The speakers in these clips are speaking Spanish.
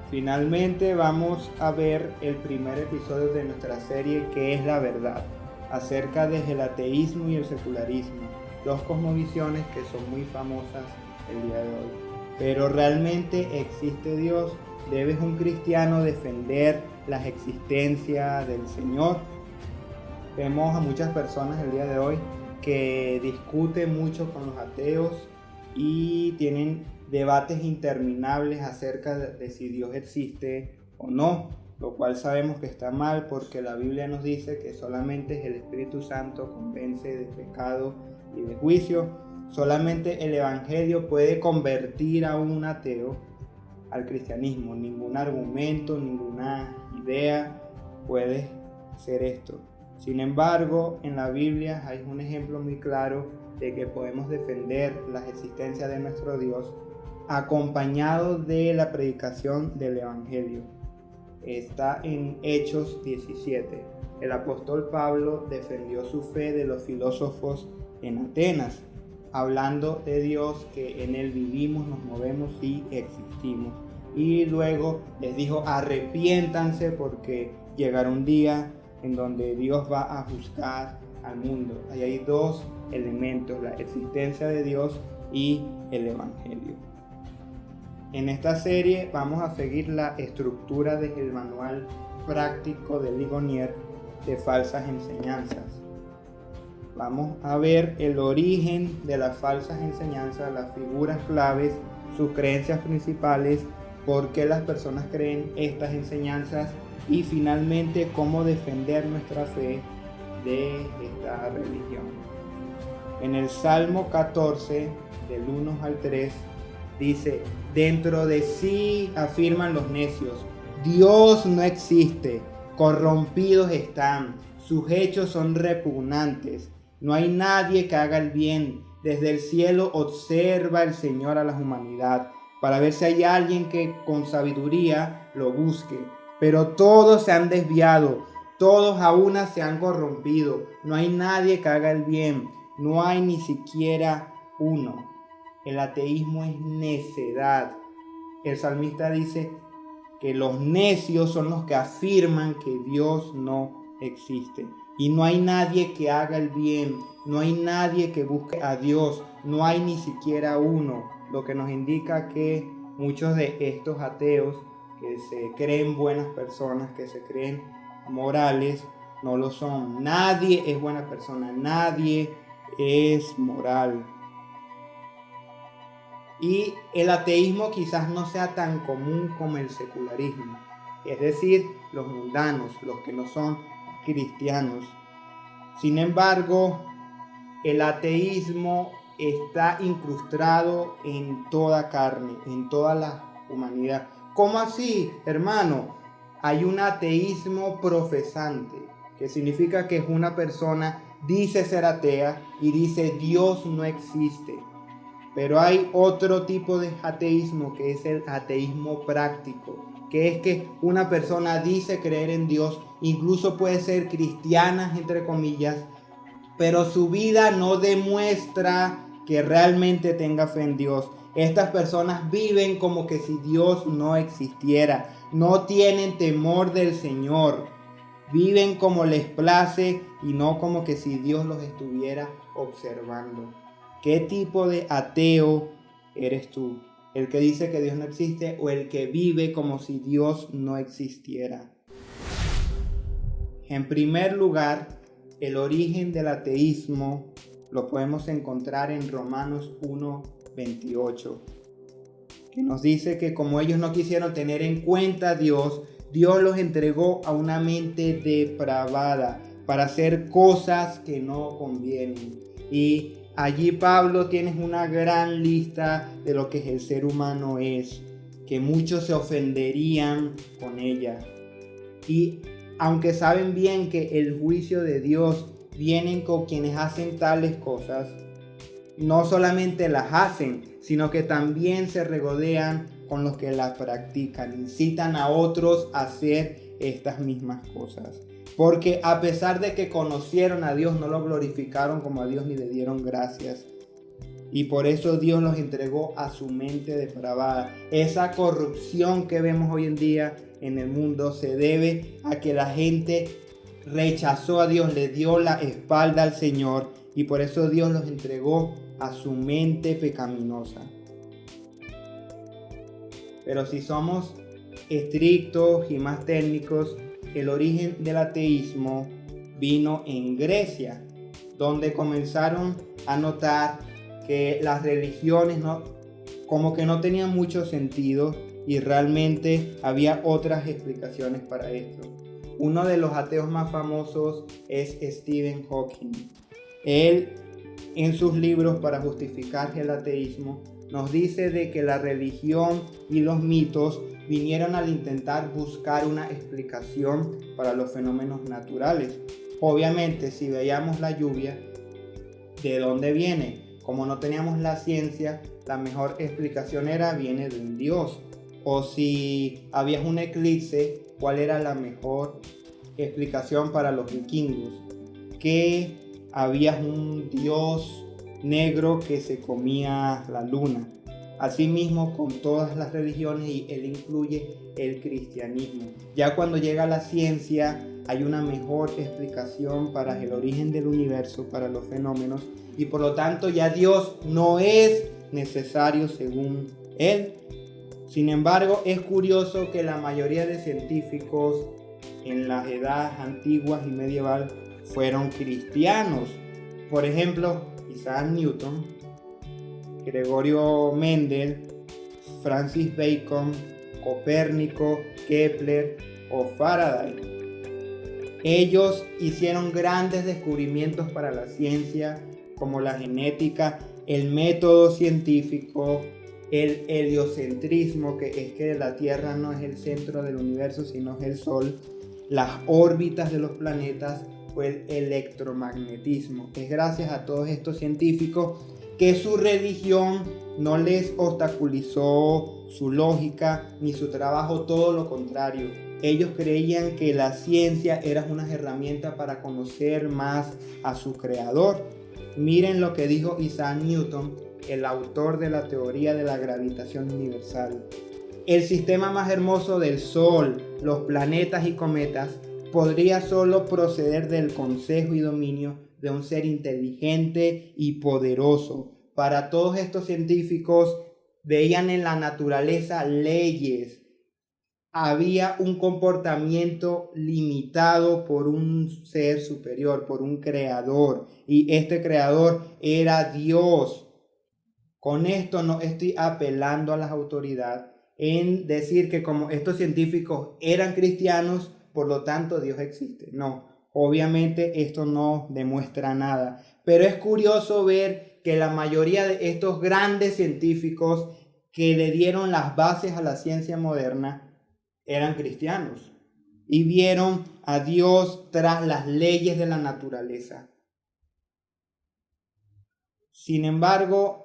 Finalmente vamos a ver el primer episodio de nuestra serie, que es la verdad, acerca del ateísmo y el secularismo, dos cosmovisiones que son muy famosas el día de hoy. Pero ¿realmente existe Dios? ¿Debe un cristiano defender la existencia del Señor? Vemos a muchas personas el día de hoy que discuten mucho con los ateos y tienen debates interminables acerca de si Dios existe o no, lo cual sabemos que está mal porque la Biblia nos dice que solamente el Espíritu Santo convence de pecado y de juicio. Solamente el Evangelio puede convertir a un ateo al cristianismo. Ningún argumento, ninguna idea puede hacer esto. Sin embargo, en la Biblia hay un ejemplo muy claro de que podemos defender la existencia de nuestro Dios acompañado de la predicación del Evangelio. Está en Hechos 17. El apóstol Pablo defendió su fe de los filósofos en Atenas, hablando de Dios, que en él vivimos, nos movemos y existimos. Y luego les dijo: arrepiéntanse porque llegará un día en donde Dios va a juzgar al mundo. Ahí hay dos elementos: la existencia de Dios y el Evangelio. En esta serie vamos a seguir la estructura del manual práctico de Ligonier de falsas enseñanzas. Vamos a ver el origen de las falsas enseñanzas, las figuras claves, sus creencias principales, por qué las personas creen estas enseñanzas y finalmente cómo defender nuestra fe de esta religión. En el Salmo 14, del 1 al 3, dice: dentro de sí afirman los necios, Dios no existe, corrompidos están, sus hechos son repugnantes, no hay nadie que haga el bien, desde el cielo observa el Señor a la humanidad, para ver si hay alguien que con sabiduría lo busque. Pero todos se han desviado, todos a una se han corrompido, no hay nadie que haga el bien, no hay ni siquiera uno. El ateísmo es necedad. El salmista dice que los necios son los que afirman que Dios no existe. Y no hay nadie que haga el bien, no hay nadie que busque a Dios, no hay ni siquiera uno. Lo que nos indica que muchos de estos ateos que se creen buenas personas, que se creen morales, no lo son. Nadie es buena persona, nadie es moral. Y el ateísmo quizás no sea tan común como el secularismo, es decir, los mundanos, los que no son cristianos. Sin embargo, el ateísmo está incrustado en toda carne, en toda la humanidad. ¿Cómo así, hermano? Hay un ateísmo profesante, que significa que una persona dice ser atea y dice Dios no existe. Pero hay otro tipo de ateísmo, que es el ateísmo práctico, que es que una persona dice creer en Dios, incluso puede ser cristiana, entre comillas, pero su vida no demuestra que realmente tenga fe en Dios. Estas personas viven como que si Dios no existiera, no tienen temor del Señor, viven como les place y no como que si Dios los estuviera observando. ¿Qué tipo de ateo eres tú? ¿El que dice que Dios no existe o el que vive como si Dios no existiera? En primer lugar, el origen del ateísmo lo podemos encontrar en Romanos 1:28, que nos dice que como ellos no quisieron tener en cuenta a Dios, Dios los entregó a una mente depravada para hacer cosas que no convienen. Y allí Pablo tiene una gran lista de lo que el ser humano es, que muchos se ofenderían con ella. Y aunque saben bien que el juicio de Dios viene con quienes hacen tales cosas, no solamente las hacen, sino que también se regodean con los que las practican, incitan a otros a hacer estas mismas cosas. Porque a pesar de que conocieron a Dios, no lo glorificaron como a Dios ni le dieron gracias. y por eso Dios los entregó a su mente depravada. Esa corrupción que vemos hoy en día en el mundo se debe a que la gente rechazó a Dios, le dio la espalda al Señor, y por eso Dios los entregó a su mente pecaminosa. Pero si somos estrictos y más técnicos, el origen del ateísmo vino en Grecia, donde comenzaron a notar que las religiones como que no tenían mucho sentido y realmente había otras explicaciones para esto. Uno de los ateos más famosos es Stephen Hawking. Él, en sus libros para justificar el ateísmo, nos dice de que la religión y los mitos vinieron al intentar buscar una explicación para los fenómenos naturales. Obviamente, si veíamos la lluvia, ¿de dónde viene? Como no teníamos la ciencia, la mejor explicación viene de un Dios. O si había un eclipse, ¿cuál era la mejor explicación para los vikingos? Que había un Dios negro que se comía la luna. Asimismo, con todas las religiones, y él incluye el cristianismo. Ya cuando llega la ciencia, hay una mejor explicación para el origen del universo, para los fenómenos, y por lo tanto ya Dios no es necesario según él. Sin embargo, es curioso que la mayoría de científicos en las edades antiguas y medieval fueron cristianos. Por ejemplo, Isaac Newton, Gregorio Mendel, Francis Bacon, Copérnico, Kepler o Faraday. Ellos hicieron grandes descubrimientos para la ciencia, como la genética, el método científico, el heliocentrismo, que es que la Tierra no es el centro del universo, sino es el Sol, las órbitas de los planetas o el electromagnetismo. Es gracias a todos estos científicos que su religión no les obstaculizó su lógica ni su trabajo, todo lo contrario. Ellos creían que la ciencia era una herramienta para conocer más a su creador. Miren lo que dijo Isaac Newton, el autor de la teoría de la gravitación universal. El sistema más hermoso del Sol, los planetas y cometas, podría solo proceder del consejo y dominio de un ser inteligente y poderoso. Para todos estos científicos, veían en la naturaleza leyes. Había un comportamiento limitado por un ser superior, por un creador, y este creador era Dios. Con esto no estoy apelando a las autoridades en decir que como estos científicos eran cristianos, por lo tanto Dios existe. No, obviamente esto no demuestra nada, pero es curioso ver que la mayoría de estos grandes científicos que le dieron las bases a la ciencia moderna eran cristianos y vieron a Dios tras las leyes de la naturaleza. Sin embargo,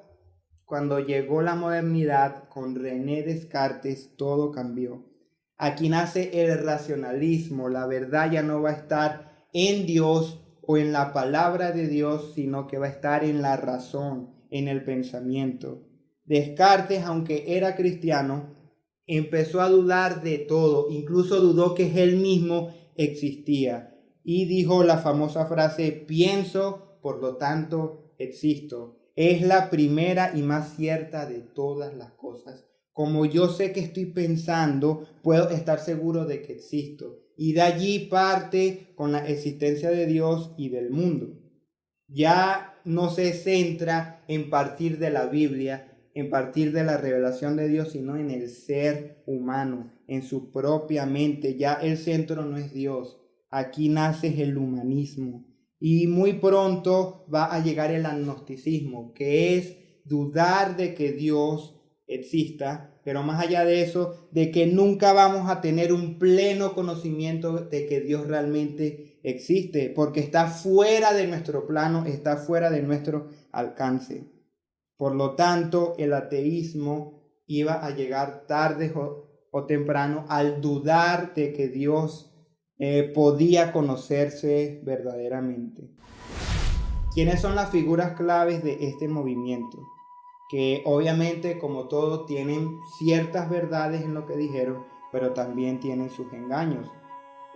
cuando llegó la modernidad con René Descartes, todo cambió. Aquí nace el racionalismo. La verdad ya no va a estar en Dios o en la palabra de Dios, sino que va a estar en la razón, en el pensamiento. Descartes, aunque era cristiano, empezó a dudar de todo, incluso dudó que él mismo existía y dijo la famosa frase: pienso, por lo tanto existo. Es la primera y más cierta de todas las cosas. Como yo sé que estoy pensando, puedo estar seguro de que existo. Y de allí parte con la existencia de Dios y del mundo. Ya no se centra en partir de la Biblia, en partir de la revelación de Dios, sino en el ser humano, en su propia mente. Ya el centro no es Dios. Aquí nace el humanismo. Y muy pronto va a llegar el agnosticismo, que es dudar de que Dios exista, pero más allá de eso, de que nunca vamos a tener un pleno conocimiento de que Dios realmente existe, porque está fuera de nuestro plano, está fuera de nuestro alcance. Por lo tanto, el ateísmo iba a llegar tarde o temprano al dudar de que Dios podía conocerse verdaderamente. ¿Quiénes son las figuras claves de este movimiento? que obviamente, como todo, tienen ciertas verdades en lo que dijeron, pero también tienen sus engaños.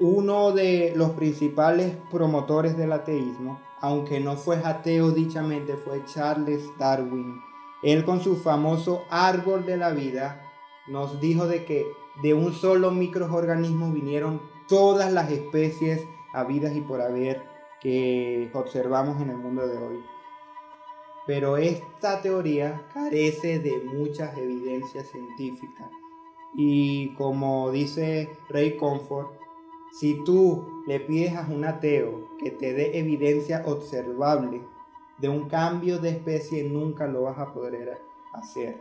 Uno de los principales promotores del ateísmo, aunque no fue ateo dichamente, fue Charles Darwin. Él, con su famoso árbol de la vida, nos dijo de que de un solo microorganismo vinieron todas las especies habidas y por haber que observamos en el mundo de hoy. Pero esta teoría carece de muchas evidencias científicas. Y como dice Ray Comfort, si tú le pides a un ateo que te dé evidencia observable de un cambio de especie, nunca lo vas a poder hacer.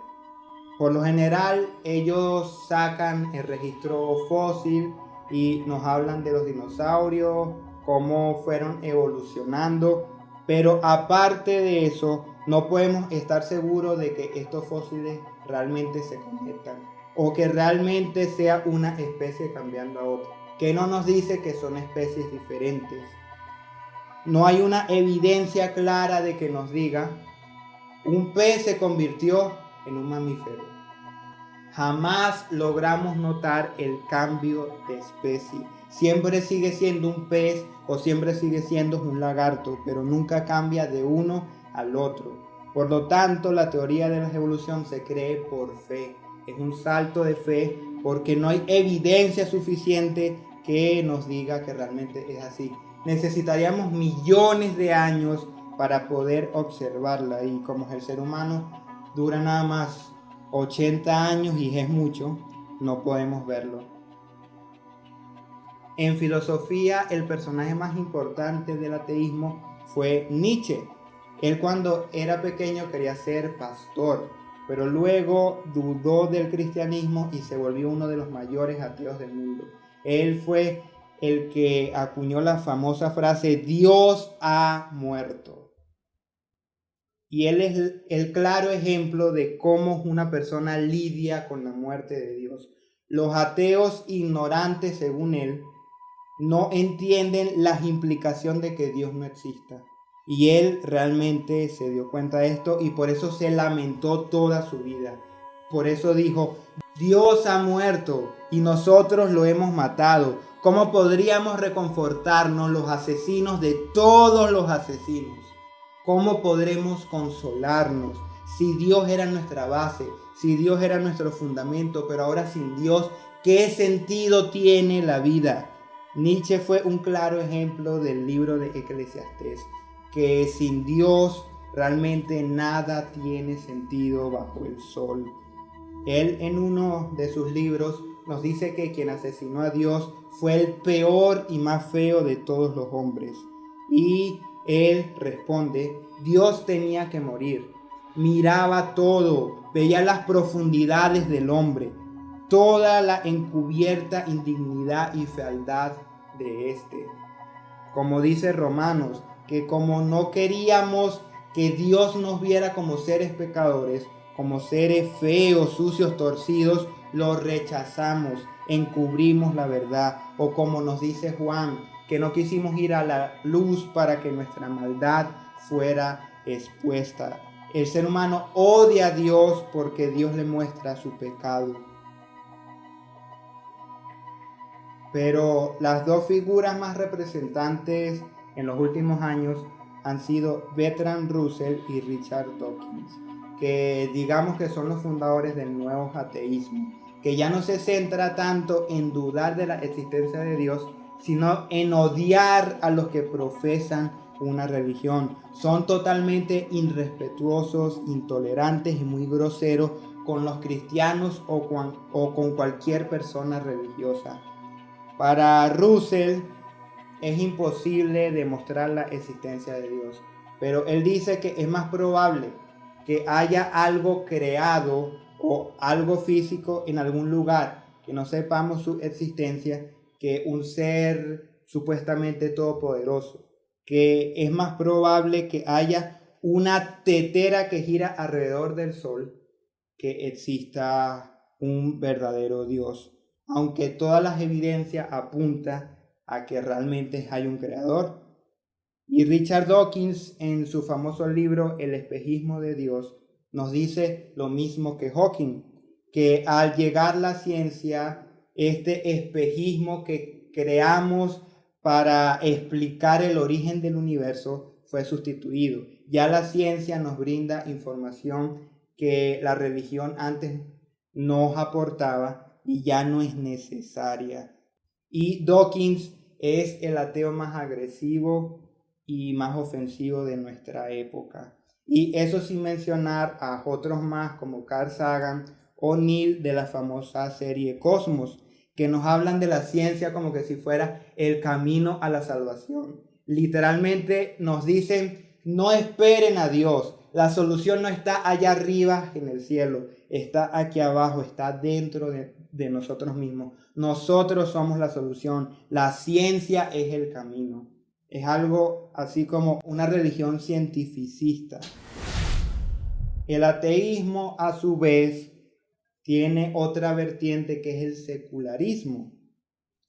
Por lo general, ellos sacan el registro fósil y nos hablan de los dinosaurios, cómo fueron evolucionando, pero aparte de eso, no podemos estar seguros de que estos fósiles realmente se conectan o que realmente sea una especie cambiando a otra, que no nos dice que son especies diferentes. No hay una evidencia clara de que nos diga un pez se convirtió en un mamífero. Jamás logramos notar el cambio de especie. Siempre sigue siendo un pez o siempre sigue siendo un lagarto, pero nunca cambia de uno al otro. Por lo tanto, la teoría de la evolución se cree por fe. Es un salto de fe porque no hay evidencia suficiente que nos diga que realmente es así. Necesitaríamos millones de años para poder observarla, y como el ser humano dura nada más 80 años y es mucho, no podemos verlo. En filosofía, el personaje más importante del ateísmo fue Nietzsche. Él, cuando era pequeño, quería ser pastor, pero luego dudó del cristianismo y se volvió uno de los mayores ateos del mundo. Él fue el que acuñó la famosa frase "Dios ha muerto". Y él es el claro ejemplo de cómo una persona lidia con la muerte de Dios. Los ateos ignorantes, según él, no entienden la implicación de que Dios no exista. Y él realmente se dio cuenta de esto y por eso se lamentó toda su vida. Por eso dijo: Dios ha muerto y nosotros lo hemos matado. ¿Cómo podríamos reconfortarnos, los asesinos de todos los asesinos? ¿Cómo podremos consolarnos si Dios era nuestra base, si Dios era nuestro fundamento, pero ahora sin Dios, ¿qué sentido tiene la vida? Nietzsche fue un claro ejemplo del libro de Eclesiastés, que sin Dios realmente nada tiene sentido bajo el sol. Él, en uno de sus libros, nos dice que quien asesinó a Dios fue el peor y más feo de todos los hombres. Y él responde: Dios tenía que morir. Miraba todo, veía las profundidades del hombre, toda la encubierta indignidad y fealdad de este. Como dice Romanos, que como no queríamos que Dios nos viera como seres pecadores, como seres feos, sucios, torcidos, lo rechazamos, encubrimos la verdad. O como nos dice Juan, que no quisimos ir a la luz para que nuestra maldad fuera expuesta. El ser humano odia a Dios porque Dios le muestra su pecado. Pero las dos figuras más representantes en los últimos años han sido Bertrand Russell y Richard Dawkins, que digamos que son los fundadores del nuevo ateísmo, que ya no se centra tanto en dudar de la existencia de Dios, sino en odiar a los que profesan una religión. Son totalmente irrespetuosos, intolerantes y muy groseros con los cristianos o con cualquier persona religiosa. Para Russell es imposible demostrar la existencia de Dios, pero él dice que es más probable que haya algo creado o algo físico en algún lugar que no sepamos su existencia, que un ser supuestamente todopoderoso, que es más probable que haya una tetera que gira alrededor del sol que exista un verdadero Dios, aunque todas las evidencias apuntan a que realmente hay un creador. Y Richard Dawkins, en su famoso libro El espejismo de Dios, nos dice lo mismo que Hawking, que al llegar la ciencia, este espejismo que creamos para explicar el origen del universo fue sustituido. Ya la ciencia nos brinda información que la religión antes nos aportaba y ya no es necesaria. Y Dawkins es el ateo más agresivo y más ofensivo de nuestra época. Y eso sin mencionar a otros más como Carl Sagan o Neil de la famosa serie Cosmos, que nos hablan de la ciencia como que si fuera el camino a la salvación. Literalmente nos dicen, no esperen a Dios, la solución no está allá arriba en el cielo, está aquí abajo, está dentro de nosotros mismos. Nosotros somos la solución, la ciencia es el camino. Es algo así como una religión cientificista. El ateísmo, a su vez, tiene otra vertiente que es el secularismo.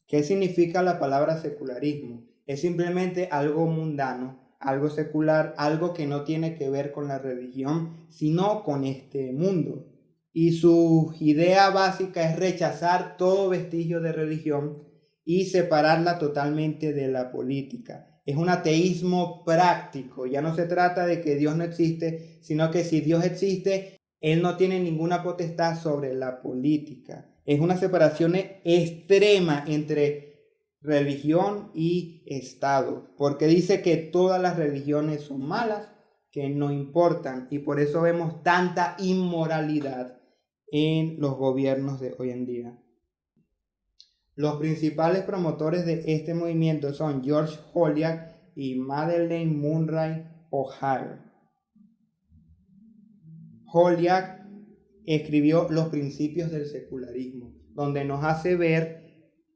¿Qué significa la palabra secularismo? Es simplemente algo mundano, algo secular, algo que no tiene que ver con la religión, sino con este mundo. Y su idea básica es rechazar todo vestigio de religión y separarla totalmente de la política. Es un ateísmo práctico. Ya no se trata de que Dios no existe, sino que si Dios existe, Él no tiene ninguna potestad sobre la política. Es una separación extrema entre religión y Estado, porque dice que todas las religiones son malas, que no importan, y por eso vemos tanta inmoralidad en los gobiernos de hoy en día. Los principales promotores de este movimiento son George Holyoake y Madeleine Murray O'Hair. Holyoake escribió Los principios del secularismo, donde nos hace ver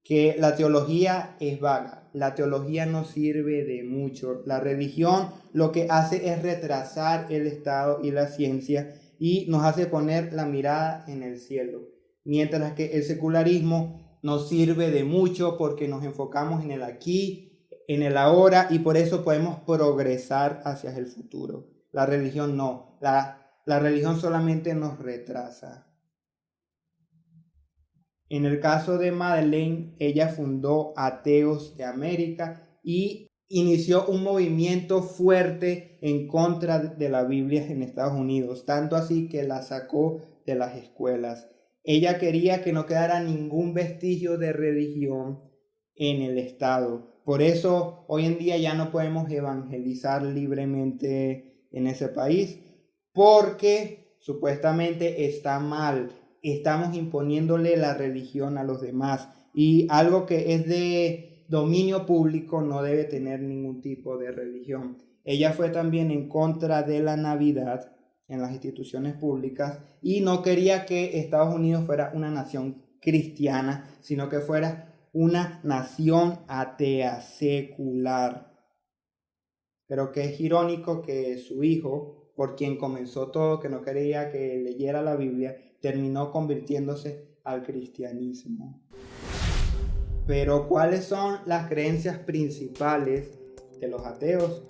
que la teología es vaga, la teología no sirve de mucho, la religión lo que hace es retrasar el Estado y la ciencia y nos hace poner la mirada en el cielo, mientras que el secularismo nos sirve de mucho porque nos enfocamos en el aquí, en el ahora y por eso podemos progresar hacia el futuro. La religión no, la religión solamente nos retrasa. En el caso de Madeleine, ella fundó Ateos de América y inició un movimiento fuerte en contra de la Biblia en Estados Unidos, tanto así que la sacó de las escuelas. Ella quería que no quedara ningún vestigio de religión en el Estado. Por eso hoy en día ya no podemos evangelizar libremente en ese país, porque supuestamente está mal. Estamos imponiéndole la religión a los demás y algo que es de dominio público no debe tener ningún tipo de religión. Ella fue también en contra de la Navidad en las instituciones públicas y no quería que Estados Unidos fuera una nación cristiana, sino que fuera una nación atea, secular. Pero que es irónico que su hijo, por quien comenzó todo, que no quería que leyera la Biblia, terminó convirtiéndose al cristianismo. Pero ¿cuáles son las creencias principales de los ateos?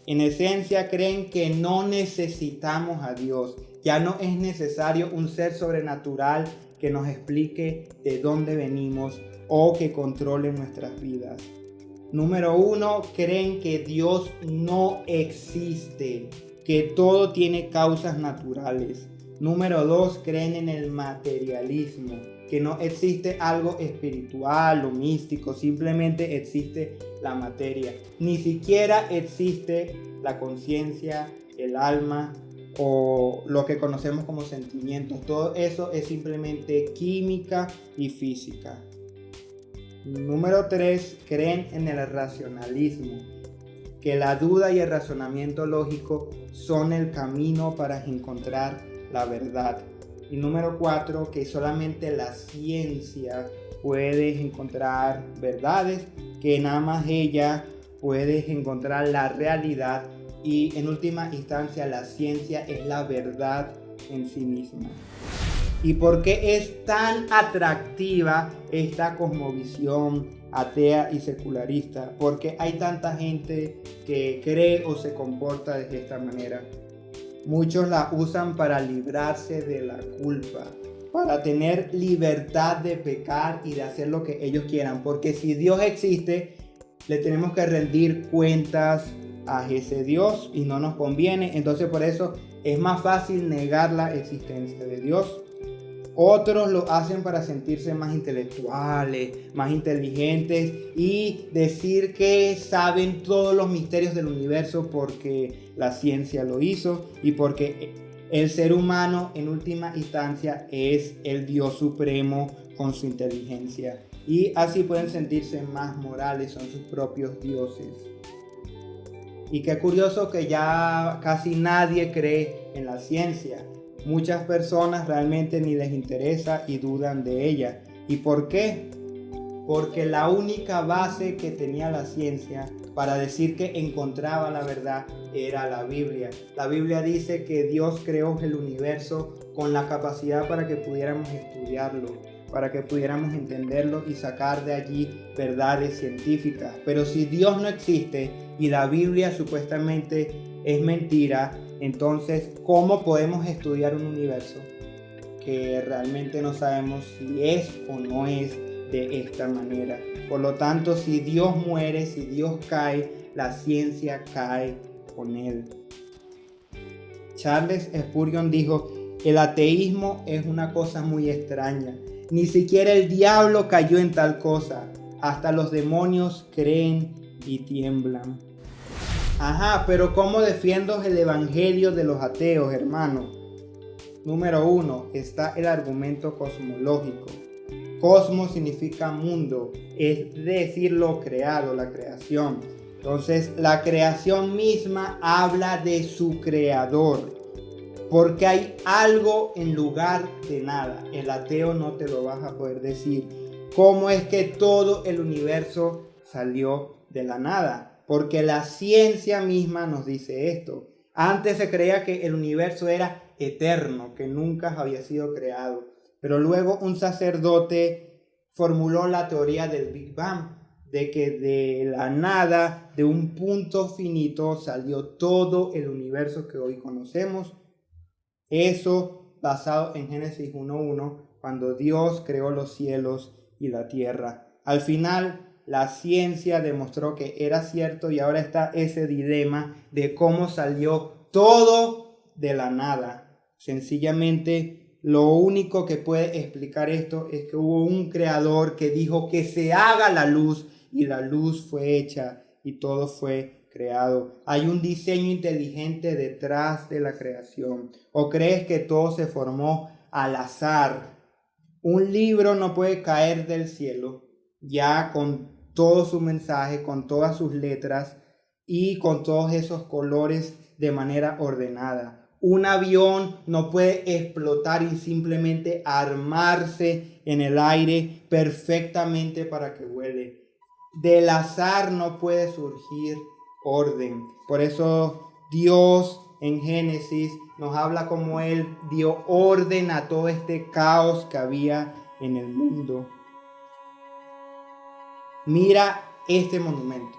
En esencia creen que no necesitamos a Dios, ya no es necesario un ser sobrenatural que nos explique de dónde venimos o que controle nuestras vidas. Número 1, creen que Dios no existe, que todo tiene causas naturales. Número 2, creen en el materialismo, que no existe algo espiritual o místico, simplemente existe la materia. Ni siquiera existe la conciencia, el alma o lo que conocemos como sentimientos. Todo eso es simplemente química y física. Número 3, creen en el racionalismo, que la duda y el razonamiento lógico son el camino para encontrar la verdad. Y número 4, que solamente la ciencia puede encontrar verdades, que nada más ella puede encontrar la realidad y en última instancia la ciencia es la verdad en sí misma. ¿Y por qué es tan atractiva esta cosmovisión atea y secularista? Porque hay tanta gente que cree o se comporta de esta manera. Muchos la usan para librarse de la culpa, para tener libertad de pecar y de hacer lo que ellos quieran. Porque si Dios existe, le tenemos que rendir cuentas a ese Dios y no nos conviene. Entonces por eso es más fácil negar la existencia de Dios. Otros lo hacen para sentirse más intelectuales, más inteligentes y decir que saben todos los misterios del universo porque la ciencia lo hizo y porque el ser humano en última instancia es el Dios supremo con su inteligencia. Y así pueden sentirse más morales, son sus propios dioses. Y qué curioso que ya casi nadie cree en la ciencia. Muchas personas realmente ni les interesa y dudan de ella. ¿Y por qué? Porque la única base que tenía la ciencia para decir que encontraba la verdad era la Biblia. La Biblia dice que Dios creó el universo con la capacidad para que pudiéramos estudiarlo, para que pudiéramos entenderlo y sacar de allí verdades científicas. Pero si Dios no existe y la Biblia supuestamente es mentira, entonces, ¿cómo podemos estudiar un universo que realmente no sabemos si es o no es de esta manera? Por lo tanto, si Dios muere, si Dios cae, la ciencia cae con él. Charles Spurgeon dijo: el ateísmo es una cosa muy extraña. Ni siquiera el diablo cayó en tal cosa. Hasta los demonios creen y tiemblan. Ajá, pero ¿cómo defiendo el evangelio de los ateos, hermano? Número 1, está el argumento cosmológico. Cosmos significa mundo, es decir, lo creado, la creación. Entonces, la creación misma habla de su creador, porque hay algo en lugar de nada. El ateo no te lo vas a poder decir. ¿Cómo es que todo el universo salió de la nada? Porque la ciencia misma nos dice esto. Antes se creía que el universo era eterno, que nunca había sido creado. Pero luego un sacerdote formuló la teoría del Big Bang, de que de la nada, de un punto finito, salió todo el universo que hoy conocemos. Eso basado en Génesis 1:1, cuando Dios creó los cielos y la tierra. Al final, la ciencia demostró que era cierto y ahora está ese dilema de cómo salió todo de la nada. Sencillamente, lo único que puede explicar esto es que hubo un creador que dijo que se haga la luz y la luz fue hecha y todo fue creado. Hay un diseño inteligente detrás de la creación. ¿O crees que todo se formó al azar? Un libro no puede caer del cielo ya con todo su mensaje, con todas sus letras y con todos esos colores de manera ordenada. Un avión no puede explotar y simplemente armarse en el aire perfectamente para que vuele. Del azar no puede surgir orden. Por eso Dios en Génesis nos habla como Él dio orden a todo este caos que había en el mundo. Mira este monumento.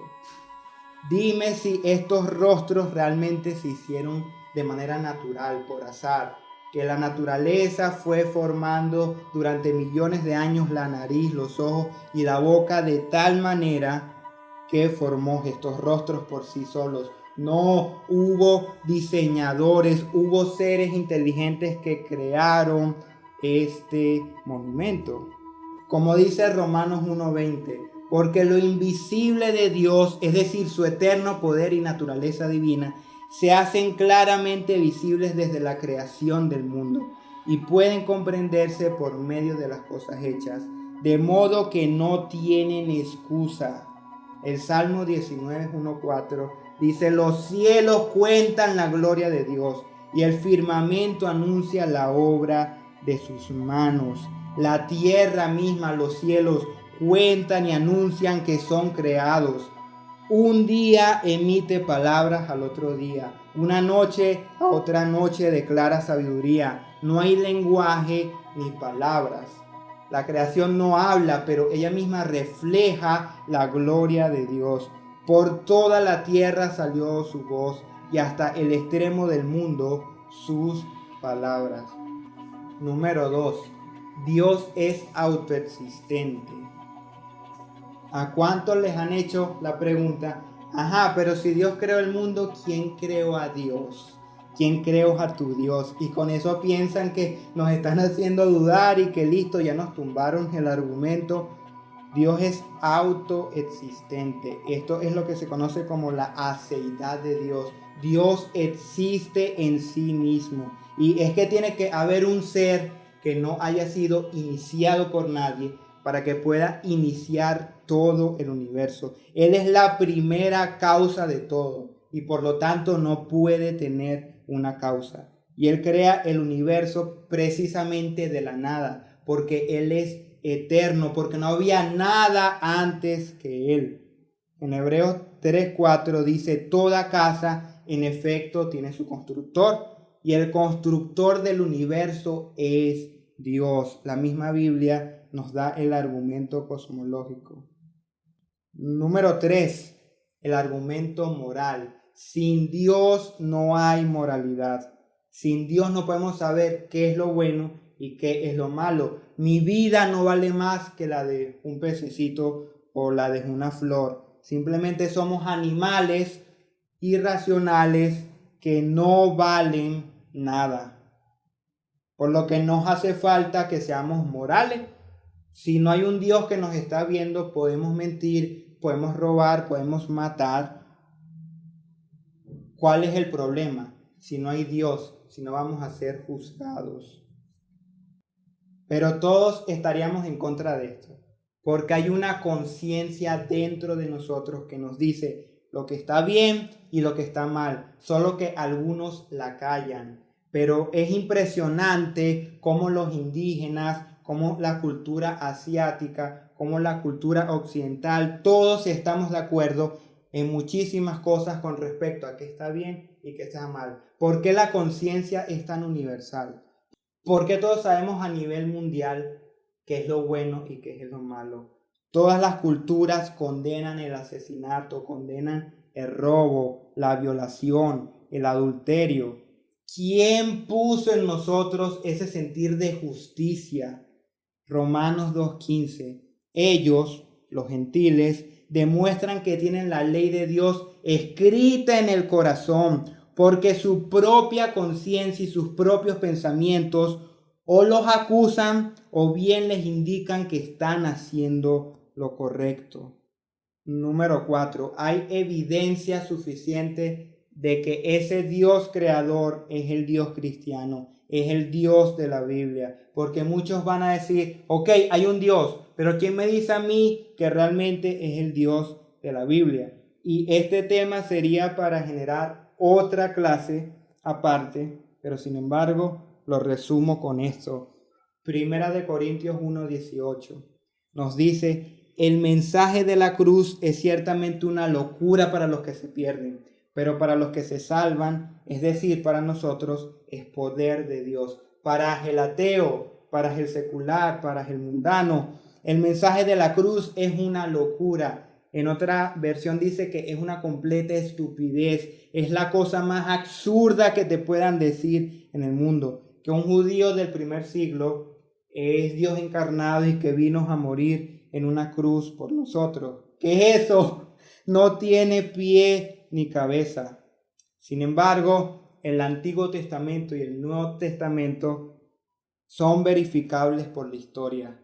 Dime si estos rostros realmente se hicieron de manera natural, por azar. Que la naturaleza fue formando durante millones de años la nariz, los ojos y la boca de tal manera que formó estos rostros por sí solos. No hubo diseñadores, hubo seres inteligentes que crearon este monumento. Como dice Romanos 1:20, porque lo invisible de Dios, es decir, su eterno poder y naturaleza divina, se hacen claramente visibles desde la creación del mundo y pueden comprenderse por medio de las cosas hechas, de modo que no tienen excusa. El Salmo 19:1-4 dice: los cielos cuentan la gloria de Dios y el firmamento anuncia la obra de sus manos. La tierra misma, los cielos, cuentan y anuncian que son creados. Un día emite palabras al otro día. Una noche a otra noche declara sabiduría. No hay lenguaje ni palabras. La creación no habla, pero ella misma refleja la gloria de Dios. Por toda la tierra salió su voz y hasta el extremo del mundo sus palabras. Número 2. Dios es autoexistente. ¿A cuántos les han hecho la pregunta? Pero si Dios creó el mundo, ¿quién creó a Dios? ¿Quién creó a tu Dios? Y con eso piensan que nos están haciendo dudar y que listo, ya nos tumbaron el argumento. Dios es autoexistente. Esto es lo que se conoce como la aceidad de Dios. Dios existe en sí mismo. Y es que tiene que haber un ser que no haya sido iniciado por nadie para que pueda iniciar todo el universo. Él es la primera causa de todo y por lo tanto no puede tener una causa. Y Él crea el universo precisamente de la nada, porque Él es eterno, porque no había nada antes que Él. En Hebreos 3:4 dice: toda casa en efecto tiene su constructor, y el constructor del universo es Dios. La misma Biblia nos da el argumento cosmológico. Número 3, el argumento moral. Sin Dios no hay moralidad. Sin Dios no podemos saber qué es lo bueno y qué es lo malo. Mi vida no vale más que la de un pececito o la de una flor. Simplemente somos animales irracionales que no valen nada. Por lo que nos hace falta que seamos morales. Si no hay un Dios que nos está viendo, podemos mentir, podemos robar, podemos matar. ¿Cuál es el problema? Si no hay Dios, si no vamos a ser juzgados. Pero todos estaríamos en contra de esto, porque hay una conciencia dentro de nosotros que nos dice lo que está bien y lo que está mal, solo que algunos la callan. Pero es impresionante cómo los indígenas, cómo la cultura asiática, cómo la cultura occidental, todos estamos de acuerdo en muchísimas cosas con respecto a qué está bien y qué está mal. ¿Por qué la conciencia es tan universal? ¿Por qué todos sabemos a nivel mundial qué es lo bueno y qué es lo malo? Todas las culturas condenan el asesinato, condenan el robo, la violación, el adulterio. ¿Quién puso en nosotros ese sentir de justicia? Romanos 2:15. Ellos, los gentiles, demuestran que tienen la ley de Dios escrita en el corazón, porque su propia conciencia y sus propios pensamientos o los acusan o bien les indican que están haciendo lo correcto. Número 4. Hay evidencia suficiente de que ese Dios creador es el Dios cristiano, es el Dios de la Biblia, porque muchos van a decir, ok, hay un Dios, pero ¿quién me dice a mí que realmente es el Dios de la Biblia? Y este tema sería para generar otra clase aparte, pero sin embargo lo resumo con esto. Primera de Corintios 1:18 nos dice: el mensaje de la cruz es ciertamente una locura para los que se pierden, pero para los que se salvan, es decir, para nosotros, es poder de Dios. Para el ateo, para el secular, para el mundano, el mensaje de la cruz es una locura. En otra versión dice que es una completa estupidez. Es la cosa más absurda que te puedan decir en el mundo. Que un judío del primer siglo es Dios encarnado y que vino a morir en una cruz por nosotros. ¿Qué es eso? No tiene pie ni cabeza. Sin embargo, el Antiguo Testamento y el Nuevo Testamento son verificables por la historia.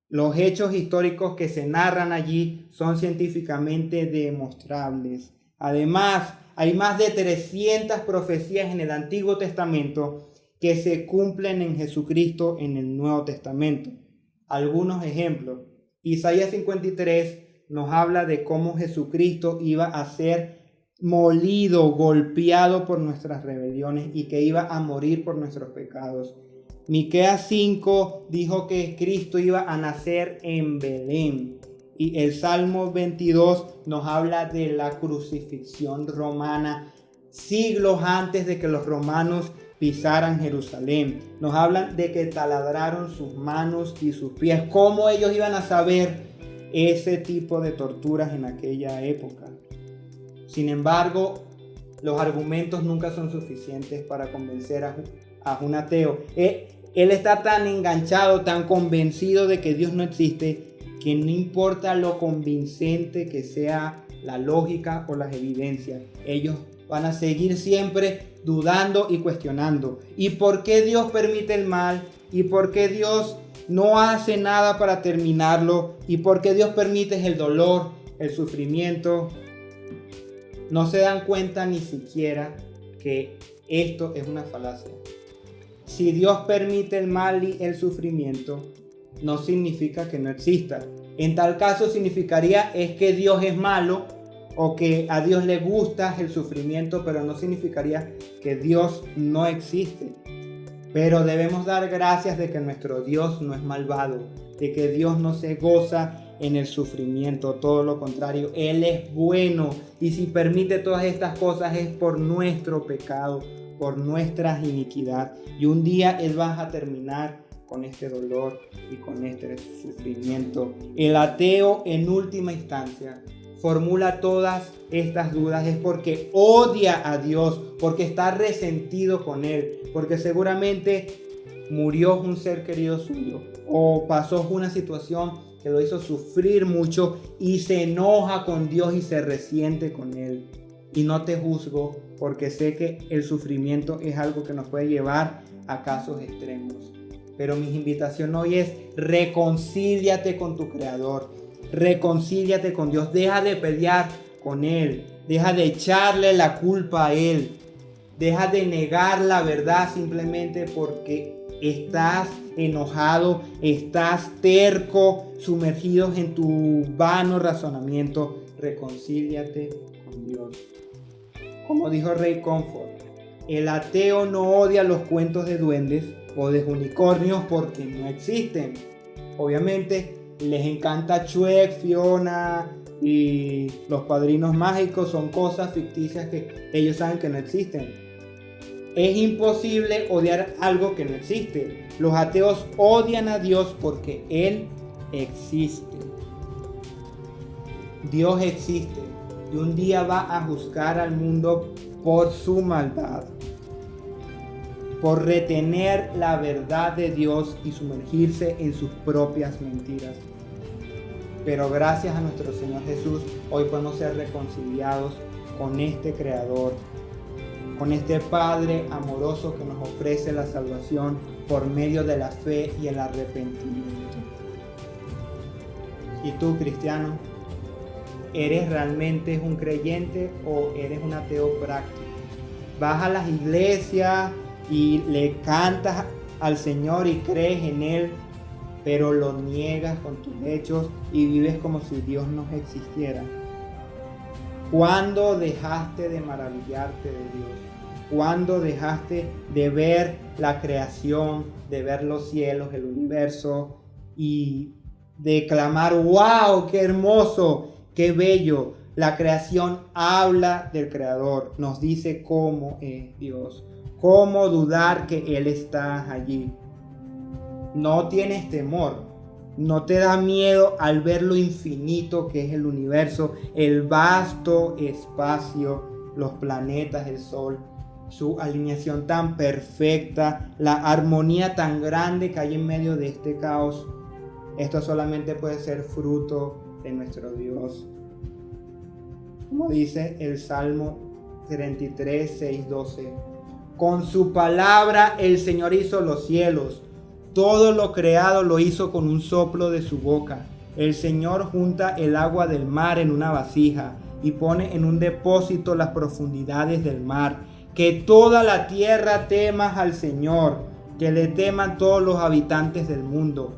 Los hechos históricos que se narran allí son científicamente demostrables. Además, hay más de 300 profecías en el Antiguo Testamento que se cumplen en Jesucristo en el Nuevo Testamento. Algunos ejemplos. Isaías 53 nos habla de cómo Jesucristo iba a ser molido, golpeado por nuestras rebeliones y que iba a morir por nuestros pecados. Miqueas 5 dijo que Cristo iba a nacer en Belén. Y el Salmo 22 nos habla de la crucifixión romana siglos antes de que los romanos pisaran Jerusalén. Nos hablan de que taladraron sus manos y sus pies. ¿Cómo ellos iban a saber ese tipo de torturas en aquella época? Sin embargo, Los argumentos nunca son suficientes para convencer a un ateo. Él está tan enganchado, tan convencido de que Dios no existe, que no importa lo convincente que sea la lógica o las evidencias, ellos van a seguir siempre dudando y cuestionando. ¿Y por qué Dios permite el mal? ¿Y por qué Dios no hace nada para terminarlo? ¿Y por qué Dios permite el dolor, el sufrimiento? No se dan cuenta ni siquiera que esto es una falacia. Si Dios permite el mal y el sufrimiento, no significa que no exista. En tal caso significaría es que Dios es malo o que a Dios le gusta el sufrimiento, pero no significaría que Dios no existe. Pero debemos dar gracias de que nuestro Dios no es malvado, de que Dios no se goza en el sufrimiento, todo lo contrario, Él es bueno, y si permite todas estas cosas es por nuestro pecado, por nuestra iniquidad, y un día Él va a terminar con este dolor y con este sufrimiento. El ateo, en última instancia, formula todas estas dudas es porque odia a Dios, porque está resentido con Él, porque seguramente murió un ser querido suyo o pasó una situación que lo hizo sufrir mucho y se enoja con Dios y se resiente con Él. Y no te juzgo, porque sé que el sufrimiento es algo que nos puede llevar a casos extremos. Pero mi invitación hoy es: reconcíliate con tu Creador, reconcíliate con Dios, deja de pelear con Él, deja de echarle la culpa a Él, deja de negar la verdad simplemente porque estás enojado, estás terco, sumergidos en tu vano razonamiento. Reconcíliate con Dios. Como dijo Ray Comfort, el ateo no odia los cuentos de duendes o de unicornios porque no existen. Obviamente les encanta Shrek, Fiona y los padrinos mágicos, son cosas ficticias que ellos saben que no existen. Es imposible odiar algo que no existe. Los ateos odian a Dios porque Él existe. Dios existe y un día va a juzgar al mundo por su maldad, por retener la verdad de Dios y sumergirse en sus propias mentiras. Pero gracias a nuestro Señor Jesús, hoy podemos ser reconciliados con este Creador, con este Padre amoroso que nos ofrece la salvación por medio de la fe y el arrepentimiento. ¿Y tú, cristiano, eres realmente un creyente o eres un ateo práctico? Vas a las iglesias y le cantas al Señor y crees en Él, pero lo niegas con tus hechos y vives como si Dios no existiera. ¿Cuándo dejaste de maravillarte de Dios? ¿Cuándo dejaste de ver la creación, de ver los cielos, el universo y de clamar: ¡wow! ¡Qué hermoso! ¡Qué bello! La creación habla del Creador, nos dice cómo es Dios. ¿Cómo dudar que Él está allí? No tienes temor, no te da miedo al ver lo infinito que es el universo, el vasto espacio, los planetas, el sol, su alineación tan perfecta, la armonía tan grande que hay en medio de este caos. Esto solamente puede ser fruto de nuestro Dios. Como dice el Salmo 33, 6, 12. Con su palabra el Señor hizo los cielos. Todo lo creado lo hizo con un soplo de su boca. El Señor junta el agua del mar en una vasija y pone en un depósito las profundidades del mar. Que toda la tierra tema al Señor, que le teman todos los habitantes del mundo.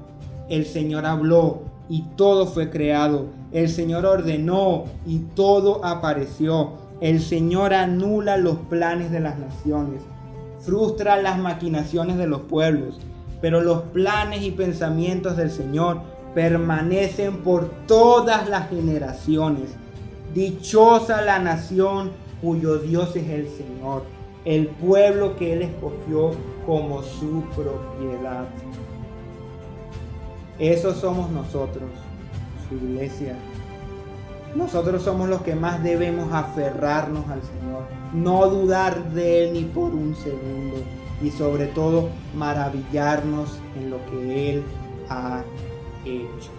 El Señor habló y todo fue creado. El Señor ordenó y todo apareció. El Señor anula los planes de las naciones, frustra las maquinaciones de los pueblos, pero los planes y pensamientos del Señor permanecen por todas las generaciones. Dichosa la nación cuyo Dios es el Señor, el pueblo que Él escogió como su propiedad. Esos somos nosotros, su iglesia. nosotros somos los que más debemos aferrarnos al Señor, no dudar de Él ni por un segundo y sobre todo maravillarnos en lo que Él ha hecho.